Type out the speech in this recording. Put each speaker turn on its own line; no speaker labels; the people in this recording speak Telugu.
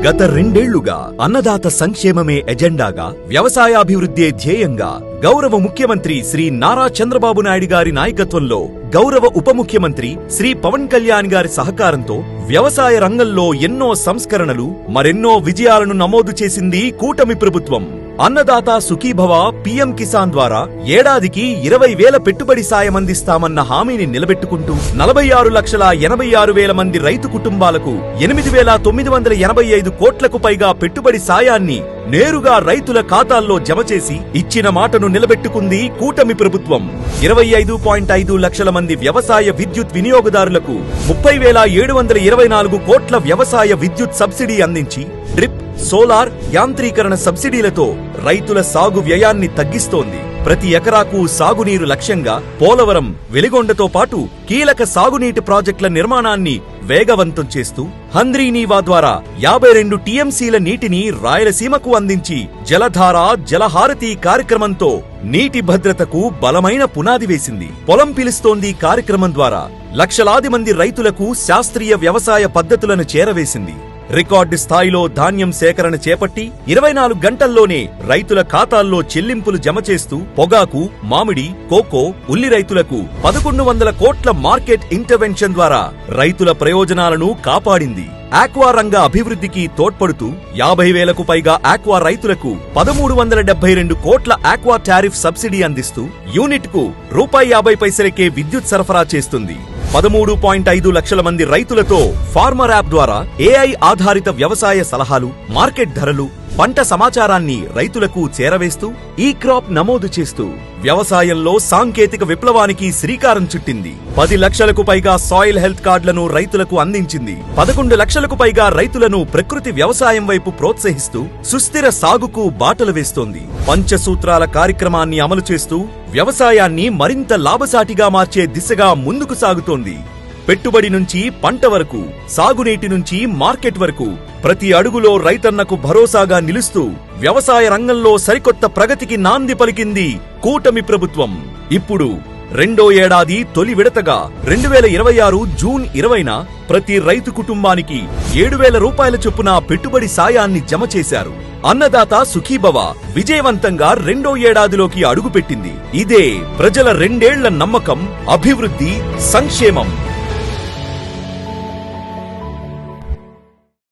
గత రెండేళ్లుగా అన్నదాత సంక్షేమమే ఎజెండాగా, వ్యవసాయాభివృద్ధే ధ్యేయంగా గౌరవ ముఖ్యమంత్రి శ్రీ నారా చంద్రబాబు నాయుడు గారి నాయకత్వంలో గౌరవ ఉప ముఖ్యమంత్రి శ్రీ పవన్ కళ్యాణ్ గారి సహకారంతో వ్యవసాయ రంగంలో ఎన్నో సంస్కరణలు, మరెన్నో విజయాలను నమోదు చేసింది కూటమి ప్రభుత్వం. అన్నదాత సుఖీభవ పీఎం కిసాన్ ద్వారా ఏడాదికి 20,000 పెట్టుబడి సాయం అందిస్తామన్న హామీని నిలబెట్టుకుంటూ 46,86,000 మంది రైతు కుటుంబాలకు 8,985 కోట్లకు పైగా పెట్టుబడి సాయాన్ని నేరుగా రైతుల ఖాతాల్లో జమ చేసి ఇచ్చిన మాటను నిలబెట్టుకుంది కూటమి ప్రభుత్వం. 25.5 లక్షల మంది వ్యవసాయ విద్యుత్ వినియోగదారులకు 30,724 కోట్ల వ్యవసాయ విద్యుత్ సబ్సిడీ అందించి డ్రిప్, సోలార్, యాంత్రీకరణ సబ్సిడీలతో రైతుల సాగు వ్యయాన్ని తగ్గిస్తోంది. ప్రతి ఎకరాకు సాగునీరు లక్ష్యంగా పోలవరం, వెలిగొండతో పాటు కీలక సాగునీటి ప్రాజెక్టుల నిర్మాణాన్ని వేగవంతం చేస్తూ హంద్రీనీవా ద్వారా 52 టీఎంసీల నీటిని రాయలసీమకు అందించి జలధార, జలహారతి కార్యక్రమంతో నీటి భద్రతకు బలమైన పునాది వేసింది. పొలం పిలుస్తోంది కార్యక్రమం ద్వారా లక్షలాది మంది రైతులకు శాస్త్రీయ వ్యవసాయ పద్ధతులను చేరవేసింది. రికార్డు స్థాయిలో ధాన్యం సేకరణ చేపట్టి 24 గంటల్లోనే రైతుల ఖాతాల్లో చెల్లింపులు జమ చేస్తూ పొగాకు, మామిడి, కోకో, ఉల్లి రైతులకు 1,100 కోట్ల మార్కెట్ ఇంటర్వెన్షన్ ద్వారా రైతుల ప్రయోజనాలను కాపాడింది. ఆక్వా రంగ అభివృద్ధికి తోడ్పడుతూ 50,000కు పైగా ఆక్వా రైతులకు 1,372 కోట్ల ఆక్వా టారిఫ్ సబ్సిడీ అందిస్తూ యూనిట్ కు ₹50 విద్యుత్ సరఫరా చేస్తుంది. 13.5 లక్షల మంది రైతులతో ఫార్మర్ యాప్ ద్వారా AI ఆధారిత వ్యవసాయ సలహాలు, మార్కెట్ ధరలు, పంట సమాచారాన్ని రైతులకు చేరవేస్తూ ఈ క్రాప్ నమోదు చేస్తూ వ్యవసాయంలో సాంకేతిక విప్లవానికి శ్రీకారం చుట్టింది. 10 లక్షలకు పైగా సాయిల్ హెల్త్ కార్డులను రైతులకు అందించింది. 11 లక్షలకు పైగా రైతులను ప్రకృతి వ్యవసాయం వైపు ప్రోత్సహిస్తూ సుస్థిర సాగుకు బాటలు వేస్తోంది. పంచసూత్రాల కార్యక్రమాన్ని అమలు చేస్తూ వ్యవసాయాన్ని మరింత లాభసాటిగా మార్చే దిశగా ముందుకు సాగుతోంది. పెట్టుబడి నుంచి పంట వరకు, సాగునీటి నుంచి మార్కెట్ వరకు ప్రతి అడుగులో రైతన్నకు భరోసాగా నిలుస్తూ వ్యవసాయ రంగంలో సరికొత్త ప్రగతికి నాంది పలికింది కూటమి ప్రభుత్వం. ఇప్పుడు రెండో ఏడాది తొలి విడతగా 2026 జూన్ 20న ప్రతి రైతు కుటుంబానికి 7,000 రూపాయల చొప్పున పెట్టుబడి సాయాన్ని జమ చేశారు. అన్నదాత సుఖీభవ విజయవంతంగా రెండో ఏడాదిలోకి అడుగుపెట్టింది. ఇదే ప్రజల రెండేళ్ల నమ్మకం, అభివృద్ధి, సంక్షేమం.